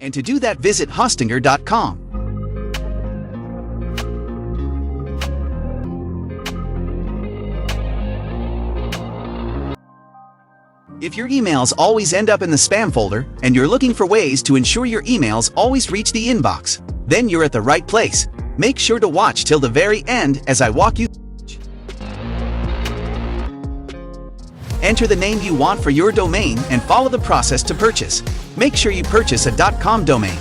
And to do that, visit hostinger.com. If your emails always end up in the spam folder, and you're looking for ways to ensure your emails always reach the inbox, then you're at the right place. Make sure to watch till the very end as I walk you. Enter the name you want for your domain and follow the process to purchase. Make sure you purchase a .com domain.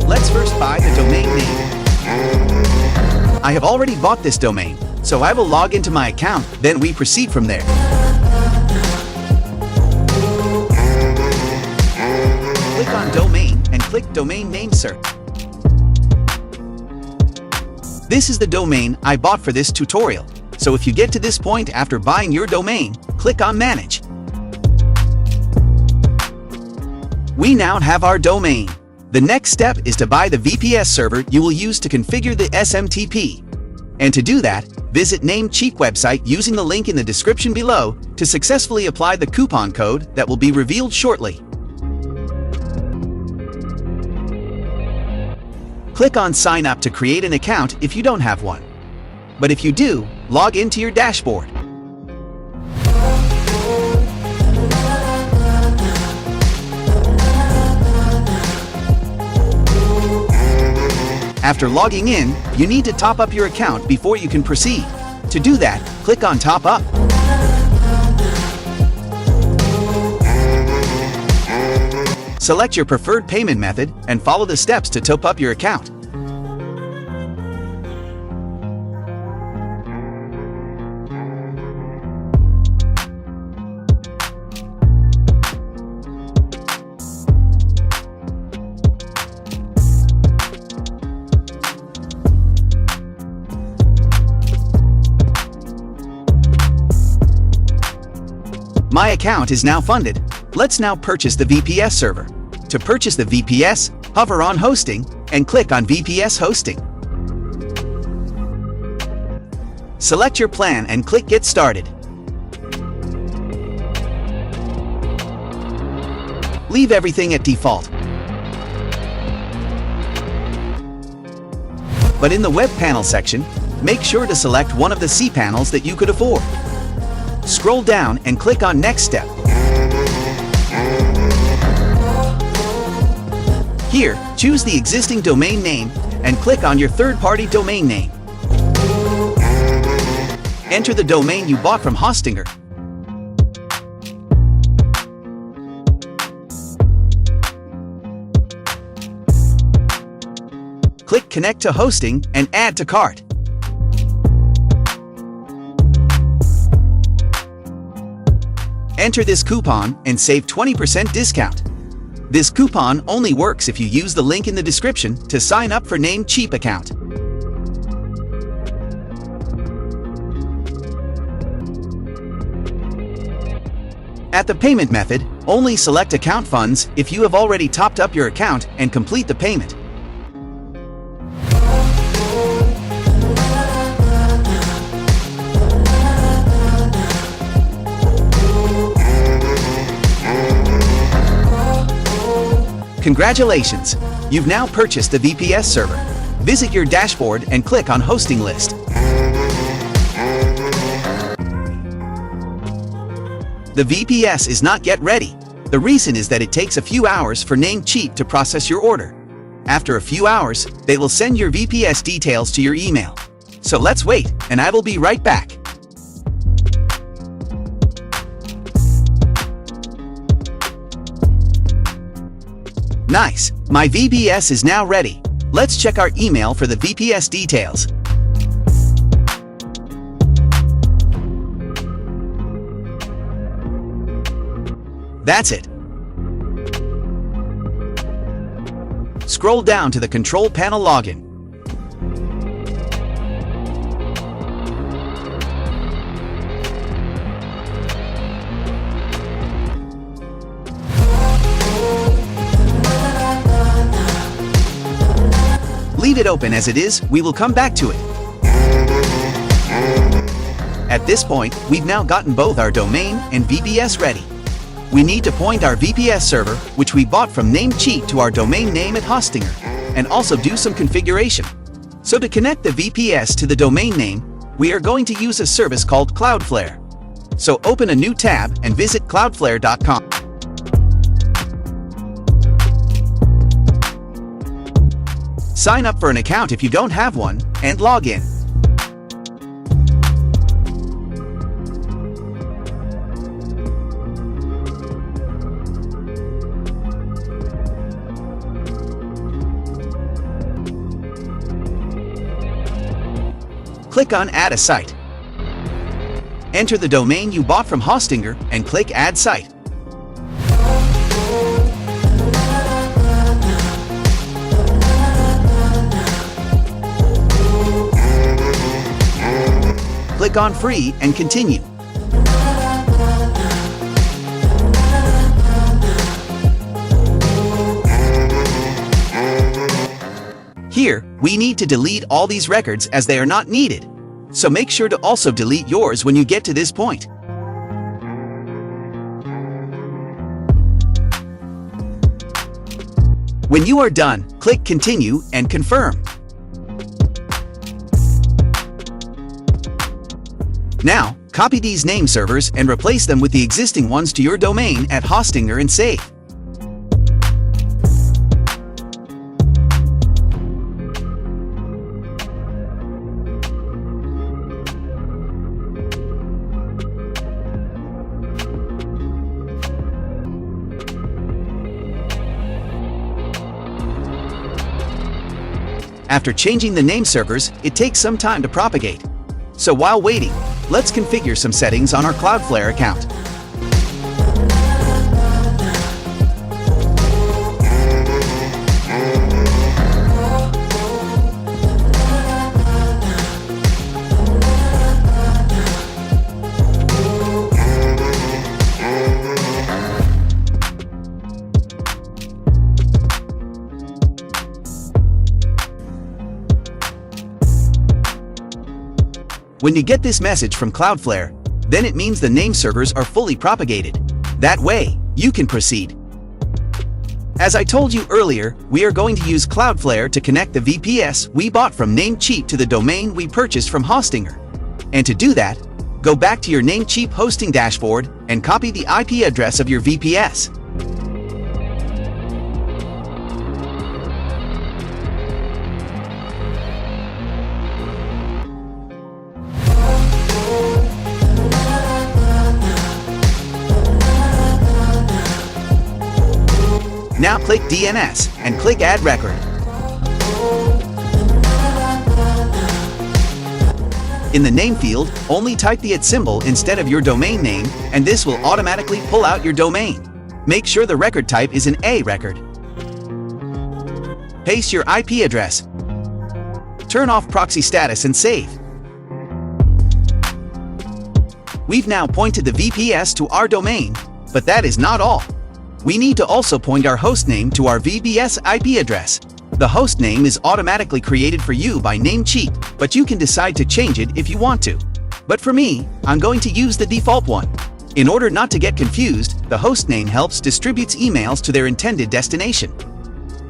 Let's first buy the domain name. I have already bought this domain, so I will log into my account, then we proceed from there. Click on Domain and click Domain Name Search. This is the domain I bought for this tutorial, so if you get to this point after buying your domain, click on Manage. We now have our domain. The next step is to buy the VPS server you will use to configure the SMTP. And to do that, visit Namecheap website using the link in the description below to successfully apply the coupon code that will be revealed shortly. Click on Sign Up to create an account if you don't have one. But if you do, log into your dashboard. After logging in, you need to top up your account before you can proceed. To do that, click on Top Up. Select your preferred payment method and follow the steps to top up your account. My account is now funded. Let's now purchase the VPS server. To purchase the VPS, hover on Hosting and click on VPS Hosting. Select your plan and click Get Started. Leave everything at default. But in the Web Panel section, make sure to select one of the cPanels that you could afford. Scroll down and click on Next Step. Here, choose the existing domain name and click on your third-party domain name. Enter the domain you bought from Hostinger. Click Connect to Hosting and Add to Cart. Enter this coupon and save 20% discount. This coupon only works if you use the link in the description to sign up for Namecheap account. At the payment method, only select Account Funds if you have already topped up your account and complete the payment. Congratulations! You've now purchased the VPS server. Visit your dashboard and click on Hosting List. The VPS is not yet ready. The reason is that it takes a few hours for Namecheap to process your order. After a few hours, they will send your VPS details to your email. So let's wait, and I will be right back. Nice! My VPS is now ready. Let's check our email for the VPS details. That's it. Scroll down to the Control Panel Login. Leave it open as it is, we will come back to it. At this point, we've now gotten both our domain and VPS ready. we need to point our VPS server, which we bought from Namecheap, to our domain name at Hostinger, and also do some configuration. So to connect the VPS to the domain name, we are going to use a service called Cloudflare. So open a new tab and visit cloudflare.com. Sign up for an account if you don't have one, and log in. Click on Add a Site. Enter the domain you bought from Hostinger and click Add Site. Click on Free and continue. Here, we need to delete all these records as they are not needed. So make sure to also delete yours when you get to this point. When you are done, click Continue and Confirm. Now, copy these name servers and replace them with the existing ones to your domain at Hostinger and save. After changing the name servers, it takes some time to propagate. So while waiting, let's configure some settings on our Cloudflare account. When you get this message from Cloudflare, then it means the name servers are fully propagated. That way, you can proceed. As I told you earlier, we are going to use Cloudflare to connect the VPS we bought from Namecheap to the domain we purchased from Hostinger. And to do that, go back to your Namecheap hosting dashboard and copy the IP address of your VPS. Now click DNS and click Add Record. In the name field, only type the @ symbol instead of your domain name, and this will automatically pull out your domain. Make sure the record type is an A record. Paste your IP address. Turn off proxy status and save. We've now pointed the VPS to our domain, but that is not all. We need to also point our hostname to our VPS IP address. The hostname is automatically created for you by Namecheap, but you can decide to change it if you want to. But for me, I'm going to use the default one. In order not to get confused, the hostname helps distributes emails to their intended destination.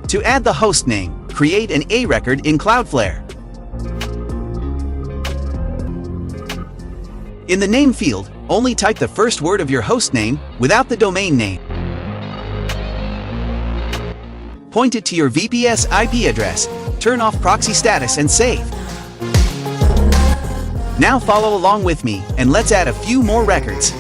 To add the hostname, create an A record in Cloudflare. In the name field, only type the first word of your hostname without the domain name. Point it to your VPS IP address, turn off proxy status and save. Now follow along with me and let's add a few more records.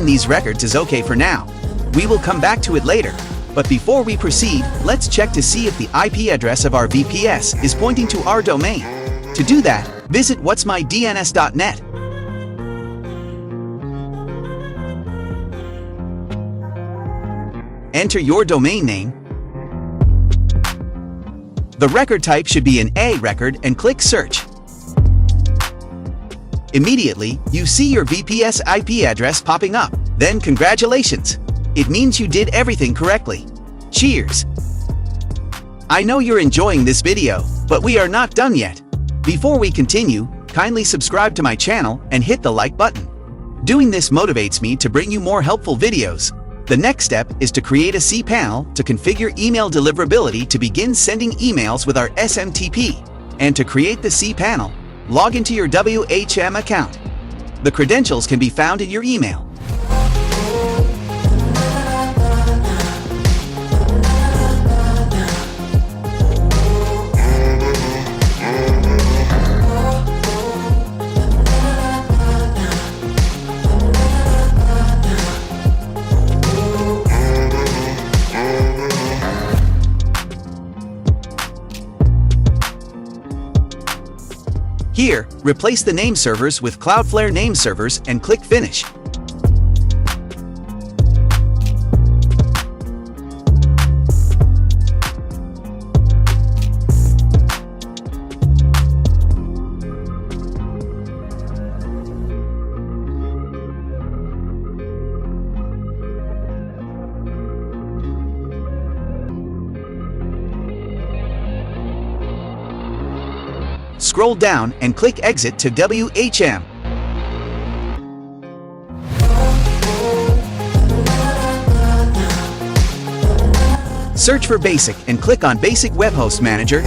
saving these records is okay for now. We will come back to it later. But before we proceed, let's check to see if the IP address of our VPS is pointing to our domain. To do that, visit whatsmydns.net. Enter your domain name. The record type should be an A record and click Search. Immediately, you see your VPS IP address popping up. Then congratulations! It means you did everything correctly. Cheers! I know you're enjoying this video, but we are not done yet. Before we continue, kindly subscribe to my channel and hit the like button. Doing this motivates me to bring you more helpful videos. The next step is to create a cPanel to configure email deliverability to begin sending emails with our SMTP. And to create the cPanel, log into your WHM account. The credentials can be found in your email. Here, replace the name servers with Cloudflare name servers and click Finish. Scroll down and click Exit to WHM. Search for Basic and click on Basic Web Host Manager.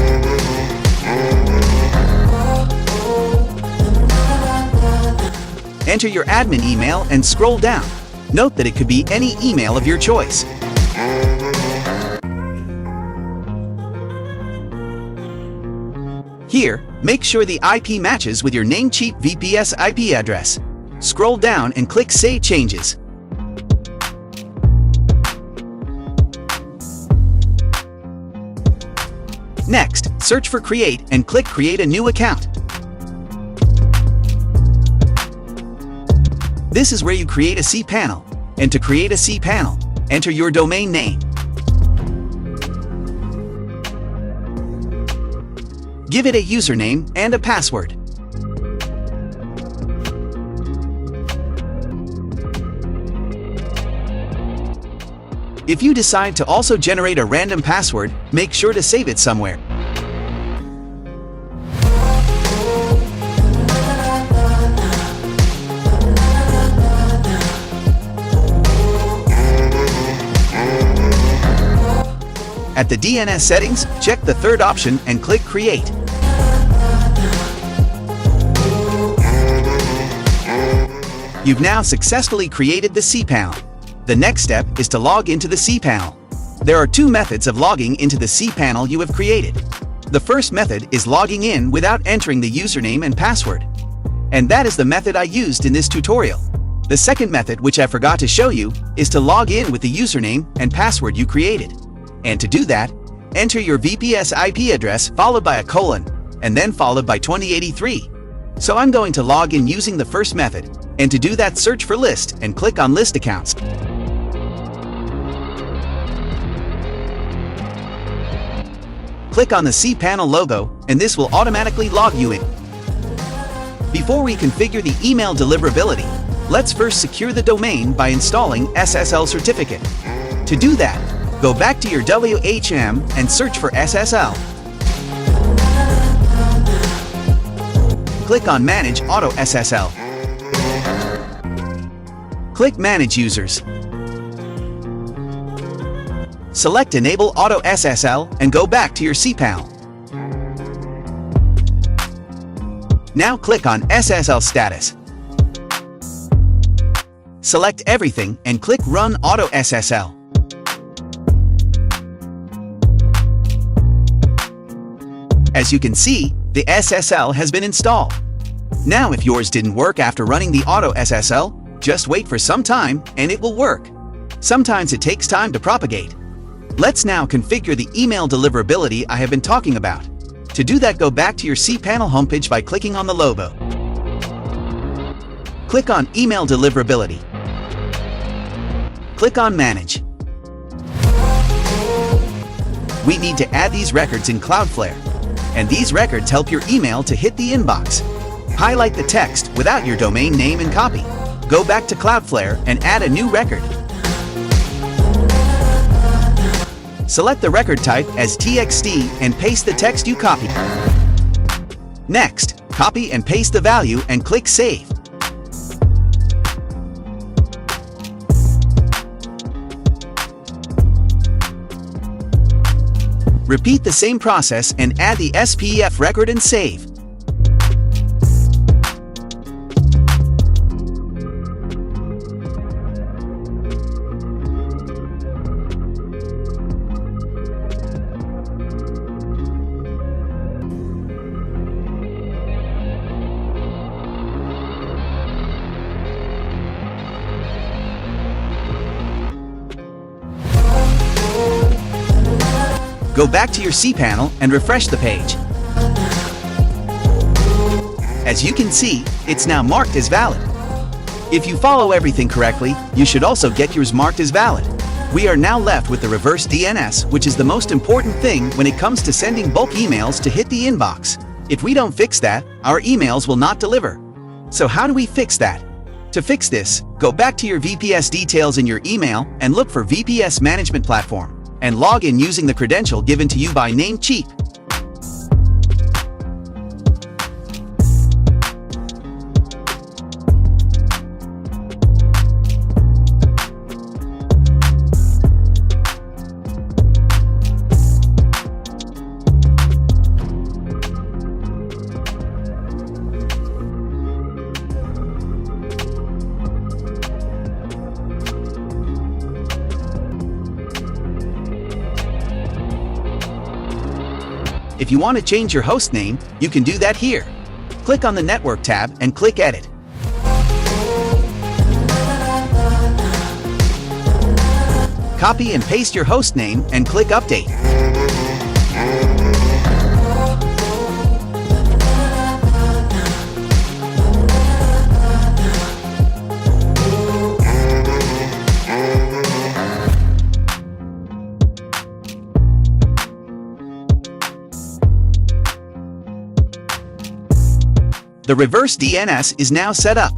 Enter your admin email and scroll down. Note that it could be any email of your choice. Here, make sure the IP matches with your Namecheap VPS IP address. Scroll down and click Save Changes. Next, search for Create and click Create a new account. This is where you create a cPanel. And to create a cPanel, enter your domain name. Give it a username and a password. If you decide to also generate a random password, make sure to save it somewhere. At the DNS settings, check the third option and click Create. You've now successfully created the cPanel. The next step is to log into the cPanel. There are two methods of logging into the cPanel you have created. The first method is logging in without entering the username and password. And that is the method I used in this tutorial. The second method, which I forgot to show you, is to log in with the username and password you created. And to do that, enter your VPS IP address followed by a colon, and then followed by 2083. So I'm going to log in using the first method, and to do that, search for List and click on List Accounts. Click on the cPanel logo, and this will automatically log you in. Before we configure the email deliverability, let's first secure the domain by installing SSL certificate. To do that, go back to your WHM and search for SSL. Click on Manage Auto SSL. Click Manage Users. Select Enable Auto SSL and go back to your cPanel. Now click on SSL Status. Select everything and click Run Auto SSL. As you can see, the SSL has been installed. Now if yours didn't work after running the Auto SSL, Just wait for some time and it will work. Sometimes it takes time to propagate. Let's now configure the email deliverability I have been talking about. To do that, go back to your cPanel homepage by clicking on the logo. Click on Email Deliverability. Click on Manage. We need to add these records in Cloudflare, and these records help your email to hit the inbox. Highlight the text without your domain name and copy. Go back to Cloudflare and add a new record. Select the record type as TXT and paste the text you copied. Next, copy and paste the value and click Save. Repeat the same process and add the SPF record and save. Go back to your cPanel and refresh the page. As you can see, it's now marked as valid. If you follow everything correctly, you should also get yours marked as valid. We are now left with the reverse DNS, which is the most important thing when it comes to sending bulk emails to hit the inbox. If we don't fix that, our emails will not deliver. So how do we fix that? To fix this, go back to your VPS details in your email and look for VPS Management Platform, and log in using the credential given to you by Namecheap. If you want to change your host name, you can do that here. Click on the Network tab and click Edit. Copy and paste your host name and click Update. The reverse DNS is now set up.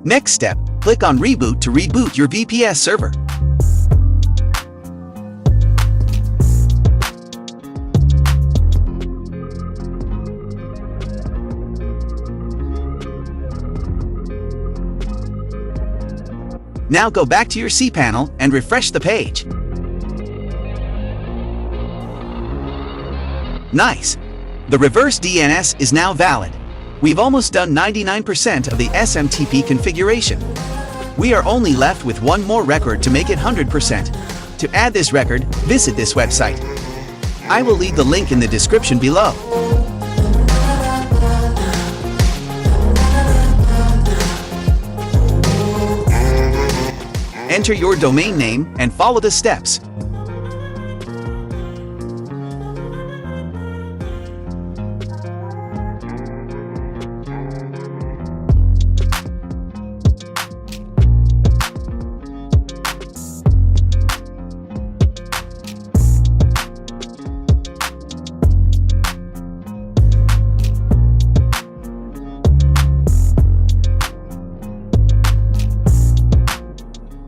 Next step, click on Reboot to reboot your VPS server. Now go back to your cPanel and refresh the page. Nice! The reverse DNS is now valid. We've almost done 99% of the SMTP configuration. We are only left with one more record to make it 100%. To add this record, visit this website. I will leave the link in the description below. Enter your domain name and follow the steps.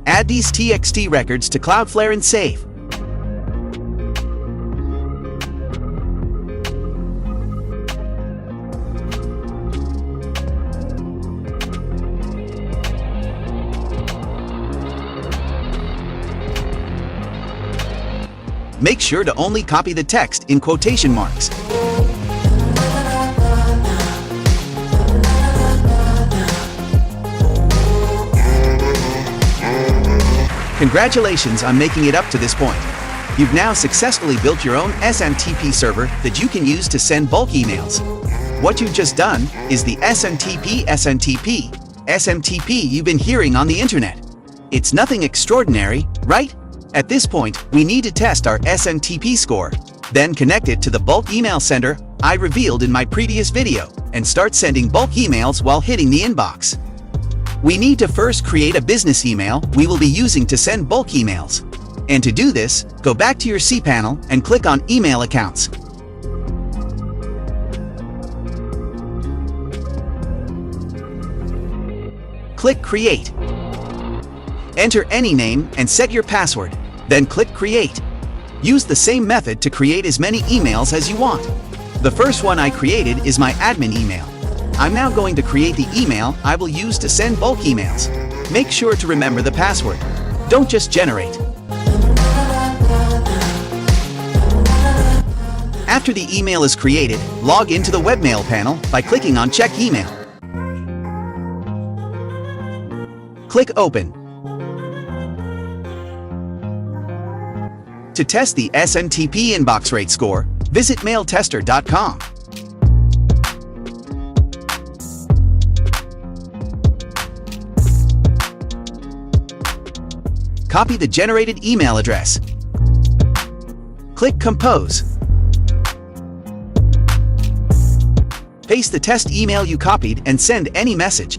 Add these TXT records to Cloudflare and save. Make sure to only copy the text in quotation marks. Congratulations on making it up to this point. You've now successfully built your own SMTP server that you can use to send bulk emails. What you've just done is the SMTP SMTP, SMTP you've been hearing on the internet. It's nothing extraordinary, right? At this point, we need to test our SMTP score, then connect it to the bulk email sender I revealed in my previous video, and start sending bulk emails while hitting the inbox. We need to first create a business email we will be using to send bulk emails. And to do this, go back to your cPanel and click on Email Accounts. Click Create. Enter any name and set your password, then click Create. Use the same method to create as many emails as you want. The first one I created is my admin email. I'm now going to create the email I will use to send bulk emails. Make sure to remember the password. Don't just generate. After the email is created, log into the webmail panel by clicking on Check Email. Click Open. To test the SMTP inbox rate score, visit mailtester.com. Copy the generated email address. Click Compose. Paste the test email you copied and send any message.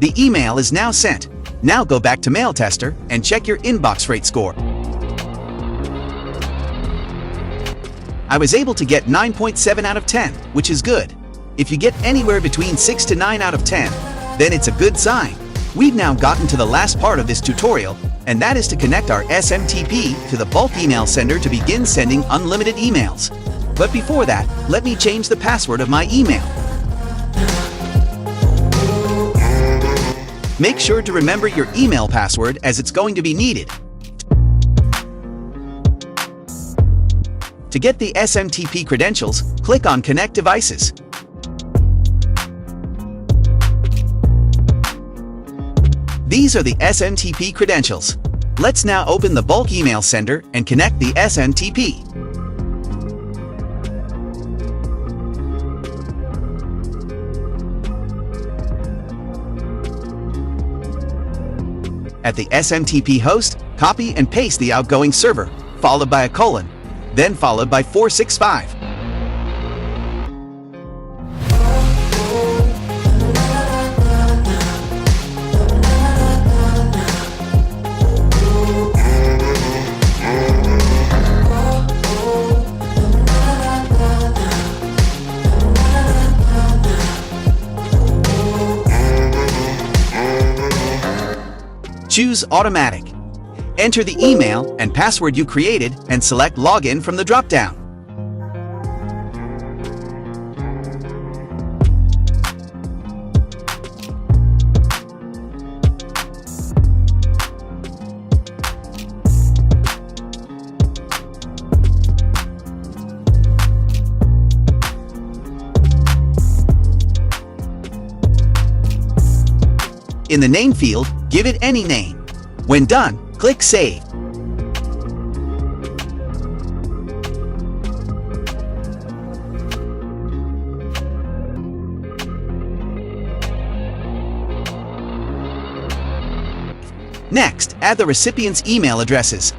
The email is now sent. Now go back to MailTester and check your inbox rate score. I was able to get 9.7 out of 10, which is good. If you get anywhere between 6 to 9 out of 10, then it's a good sign. We've now gotten to the last part of this tutorial, and that is to connect our SMTP to the bulk email sender to begin sending unlimited emails. But before that, let me change the password of my email. Make sure to remember your email password as it's going to be needed. To get the SMTP credentials, click on Connect Devices. These are the SMTP credentials. Let's now open the bulk email sender and connect the SMTP. At the SMTP host, copy and paste the outgoing server, followed by a colon, then followed by 465. Choose Automatic. Enter the email and password you created and select Login from the drop-down. In the name field, give it any name. When done, click Save. Next, add the recipient's email addresses.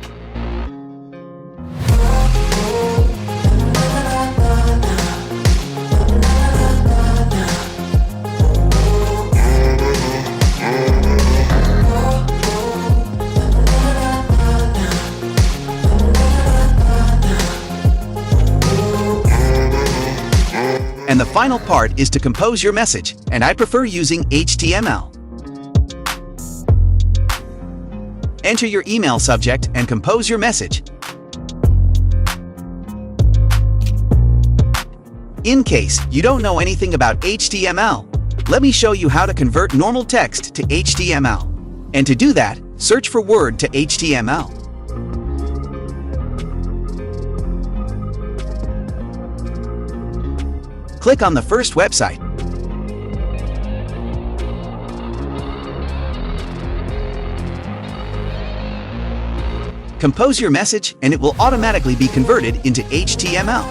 And the final part is to compose your message, and I prefer using HTML. Enter your email subject and compose your message. In case you don't know anything about HTML, let me show you how to convert normal text to HTML. And to do that, search for Word to HTML. Click on the first website. Compose your message and it will automatically be converted into HTML.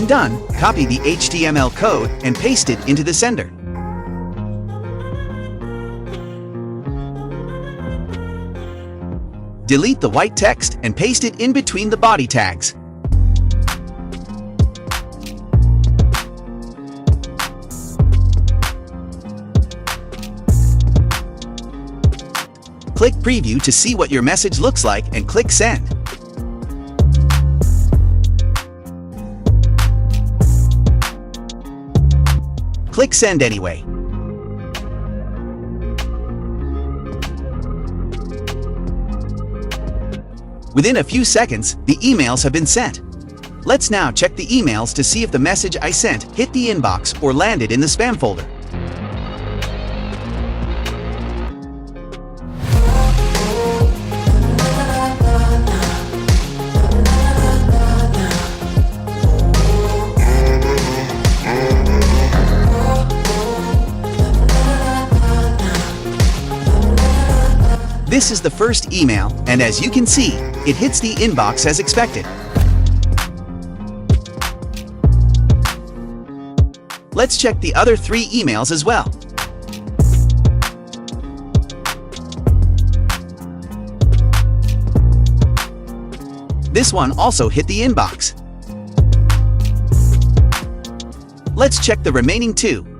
done, copy the HTML code and paste it into the sender. Delete the white text and paste it in between the body tags. Click Preview to see what your message looks like and click Send. Click Send anyway. Within a few seconds, the emails have been sent. Let's now check the emails to see if the message I sent hit the inbox or landed in the spam folder. This is the first email, and as you can see, it hits the inbox as expected. Let's check the other 3 emails as well. This one also hit the inbox. Let's check the remaining 2.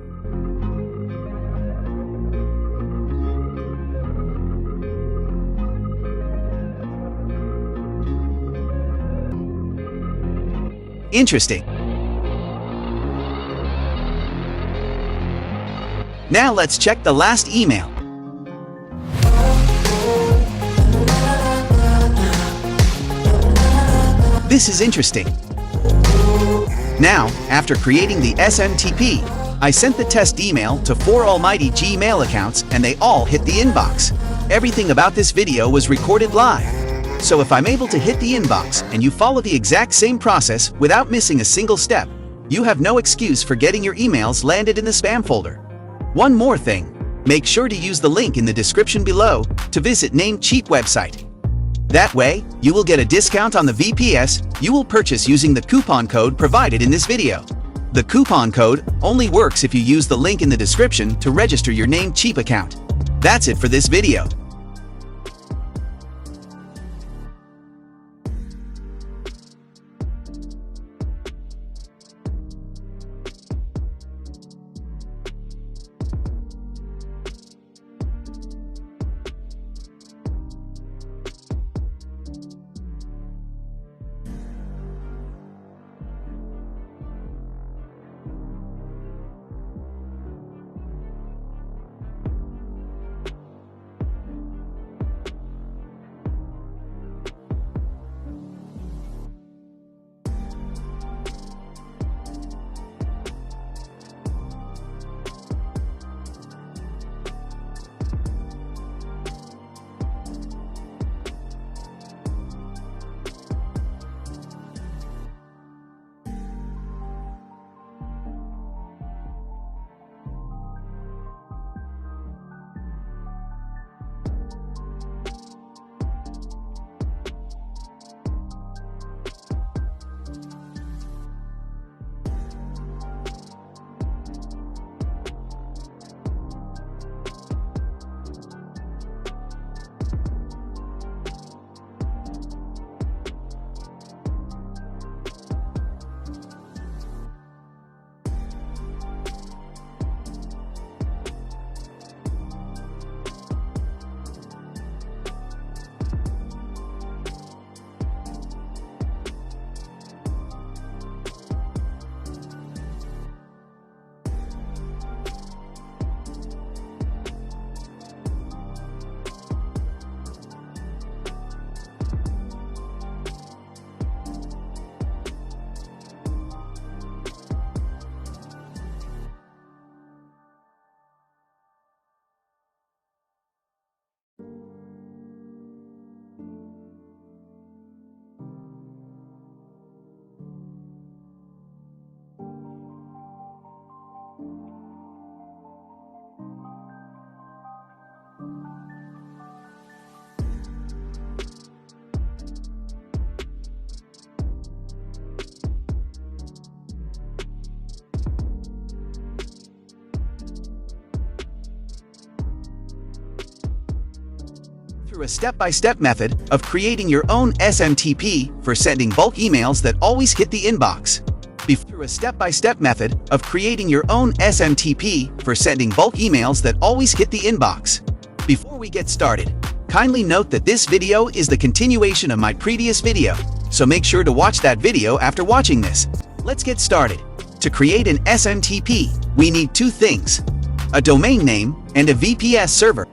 Interesting. Now let's check the last email. This is interesting. Now, after creating the SMTP, I sent the test email to 4 almighty Gmail accounts and they all hit the inbox. Everything about this video was recorded live. So if I'm able to hit the inbox and you follow the exact same process without missing a single step, you have no excuse for getting your emails landed in the spam folder. One more thing, make sure to use the link in the description below to visit Namecheap website. That way, you will get a discount on the VPS you will purchase using the coupon code provided in this video. The coupon code only works if you use the link in the description to register your Namecheap account. That's it for this video. through a step-by-step method of creating your own SMTP for sending bulk emails that always hit the inbox. Through a step-by-step method of creating your own SMTP for sending bulk emails that always hit the inbox. Before we get started, kindly note that this video is the continuation of my previous video, so make sure to watch that video after watching this. Let's get started. To create an SMTP, we need two things: a domain name and a VPS server.